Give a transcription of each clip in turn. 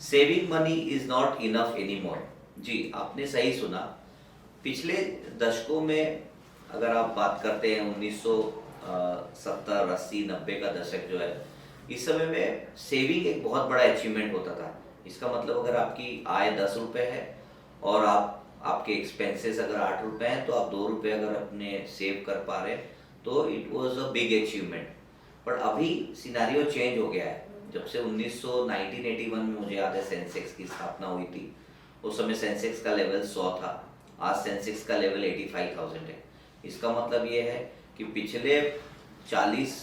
Saving money is not enough any more. जी, आपने सही सुना। पिछले दशकों में अगर आप बात करते हैं 1970, 80, 90 का दशक जो है, इस समय में सेविंग एक बहुत बड़ा अचीवमेंट होता था। इसका मतलब अगर आपकी आय 10 रुपये है और आपके एक्सपेंसेस अगर 8 रुपये हैं, तो आप 2 रुपये अगर अपने सेव कर पा रहे हैं तो it was a big achievement. पर अभी सिनारियो चेंज हो गया है। जब से 1981 में मुझे याद है सेंसेक्स की स्थापना हुई थी, उस समय सेंसेक्स का लेवल 100 था। आज सेंसेक्स का लेवल 85,000 है। इसका मतलब ये है कि पिछले 40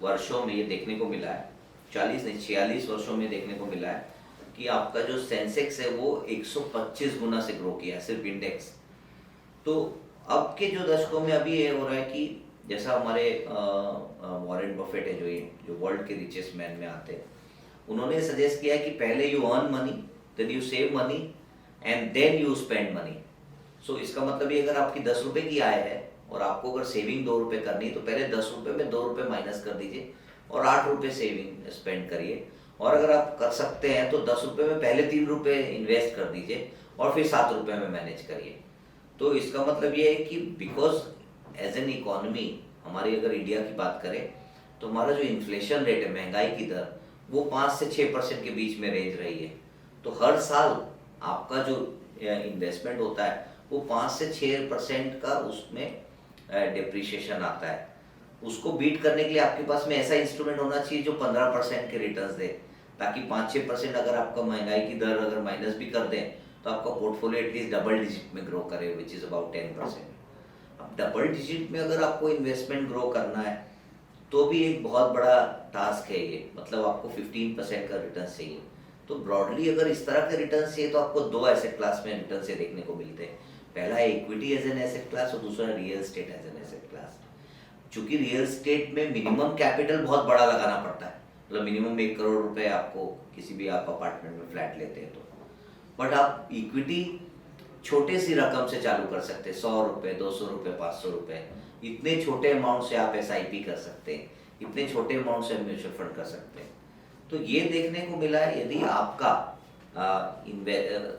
वर्षों में ये देखने को मिला है, 40 नहीं 46 वर्षों में देखने को मिला है कि आपका जो सेंसेक्स है वो 125 गुना से ग्रो किया है, सिर्फ इंडेक्स। तो अब के जो दशकों में अभी ये हो रहा है कि जैसा हमारे वॉरेन बफेट है, जो वर्ल्ड के रिचेस्ट मैन में आते हैं, उन्होंने सजेस्ट किया है कि पहले you earn money, then you save money and then you spend money. So इसका मतलब ये, अगर आपकी 10 रुपये की आय है और आपको अगर सेविंग 2 रुपये करनी है, तो पहले 10 रुपये में 2 रुपये माइनस कर दीजिए और 8 रुपये सेविंग स्पेंड करिए। और अगर आप कर सकते हैं तो 10 रुपये में पहले 3 रुपये इन्वेस्ट कर दीजिए और फिर 7 रुपये में मैनेज करिए। तो इसका मतलब ये है कि बिकॉज एज एन इकोनॉमी, हमारी अगर इंडिया की बात करें तो हमारा जो इन्फ्लेशन रेट है, महंगाई की दर, वो 5 से 6% के बीच में रेंज रही है। तो हर साल आपका जो इन्वेस्टमेंट होता है वो 5 से 6% का उसमें डिप्रिशिएशन आता है। उसको बीट करने के लिए आपके पास में ऐसा इंस्ट्रूमेंट होना चाहिए जो 15% के रिटर्न्स दे, ताकि 5-6% अगर आपका महंगाई की दर अगर माइनस भी कर दें तो आपका पोर्टफोलियो एटलीस्ट डबल डिजिट में ग्रो करे, विच इज अबाउट 10%। अब डबल डिजिट में अगर आपको इन्वेस्टमेंट ग्रो करना है तो भी एक बहुत बड़ा टास्क है ये, मतलब आपको 15% का रिटर्न चाहिए। तो ब्रॉडली अगर इस तरह के रिटर्न चाहिए तो आपको 2 एसेट क्लास में रिटर्न से देखने को मिलते हैं। पहला है equity as an asset class और दूसरा real estate as an asset class. चूंकि रियल एस्टेट में मिनिमम कैपिटल बहुत बड़ा लगाना पड़ता है, मतलब मिनिमम 1 करोड़ रुपए आपको, किसी भी आप अपार्टमेंट में फ्लैट लेते हैं तो। बट आप इक्विटी छोटे सी रकम से चालू कर सकते हैं, 100 रुपये, 200 रुपये, 500 रुपये। इतने छोटे अमाउंट से आप SIP कर सकते हैं, इतने छोटे अमाउंट से म्यूचुअल फंड कर सकते हैं। तो ये देखने को मिला है, यदि आपका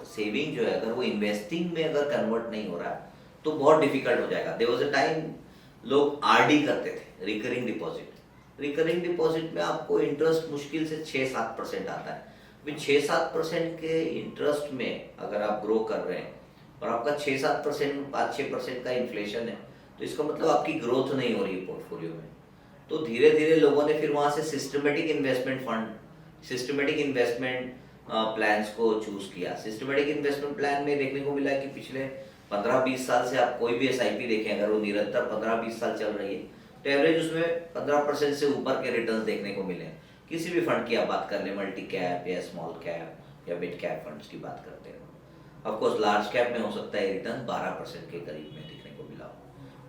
सेविंग जो है अगर वो इन्वेस्टिंग में अगर कन्वर्ट नहीं हो रहा तो बहुत डिफिकल्ट हो जाएगा। देयर वाज अ टाइम लोग RD करते थे, रिकरिंग डिपॉजिट। रिकरिंग डिपॉजिट में आपको इंटरेस्ट मुश्किल से 6-7% आता है। 6-7% के इंटरेस्ट में अगर आप ग्रो कर रहे हैं और आपका 6-7%, 5-6% का इन्फ्लेशन है, तो इसका मतलब आपकी ग्रोथ नहीं हो रही है पोर्टफोलियो में। तो धीरे धीरे लोगों ने फिर वहाँ से systematic investment fund, systematic investment plans को चूज किया। सिस्टमेटिक इन्वेस्टमेंट प्लान में देखने को मिला कि पिछले 15-20 साल से आप कोई भी SIP देखें, अगर वो निरंतर 15-20 साल चल रही है तो एवरेज उसमें 15% से ऊपर के रिटर्न्स देखने को मिले। किसी भी फंड की आप बात कर लें, मल्टी कैप या स्मॉल कैप या मिड कैप फंड्स की बात करते हैं, ऑफकोर्स लार्ज कैप में हो सकता है रिटर्न 12% के करीब में देखने को मिला हो।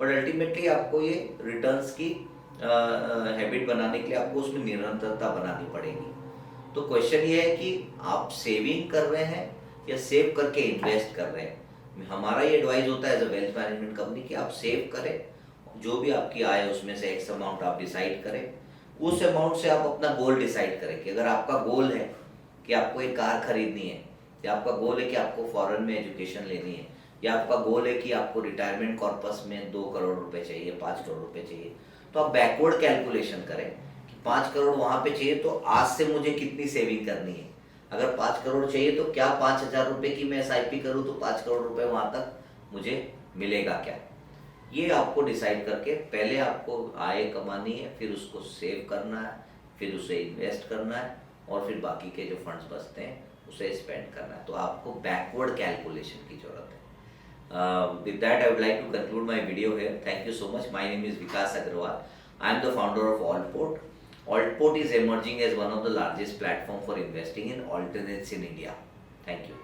बट अल्टीमेटली आपको ये रिटर्न्स की हैबिट बनाने के लिए आपको उसमें निरंतरता बनानी पड़ेगी। तो क्वेश्चन ये है कि आप सेविंग कर रहे हैं या सेव करके इन्वेस्ट कर रहे हैं। हमारा ये एडवाइस होता है as a wealth management company कि आप सेव करें, जो भी आपकी आय उसमें से एक्स अमाउंट आप डिसाइड करें। उस अमाउंट से आप अपना गोल डिसाइड करें कि अगर आपका गोल है कि आपको एक कार खरीदनी है, या आपका गोल है कि आपको फॉरेन में एजुकेशन लेनी है, या आपका गोल है कि आपको रिटायरमेंट कॉर्पस में 2 करोड़ रुपए चाहिए, 5 करोड़ रुपए चाहिए, तो आप बैकवर्ड कैलकुलेशन करें कि 5 करोड़ वहां पे चाहिए तो आज से मुझे कितनी सेविंग करनी है। अगर 5 करोड़ चाहिए तो क्या 5,000 रुपए की मैं SIP करूँ तो 5 करोड़ रुपए वहां तक मुझे मिलेगा क्या। ये आपको डिसाइड करके पहले आपको आय कमानी है, फिर उसको सेव करना है, फिर उसे इन्वेस्ट करना है, और फिर बाकी के जो फंड्स बचते हैं उसे स्पेंड करना है। तो आपको बैकवर्ड कैलकुलेशन की जरूरत है। With that, I would like to conclude my video here. Thank you so much. My name is Vikas Agrawal. I am the founder of Altport. Altport is emerging as one of the largest platform for investing in alternates in India. Thank you.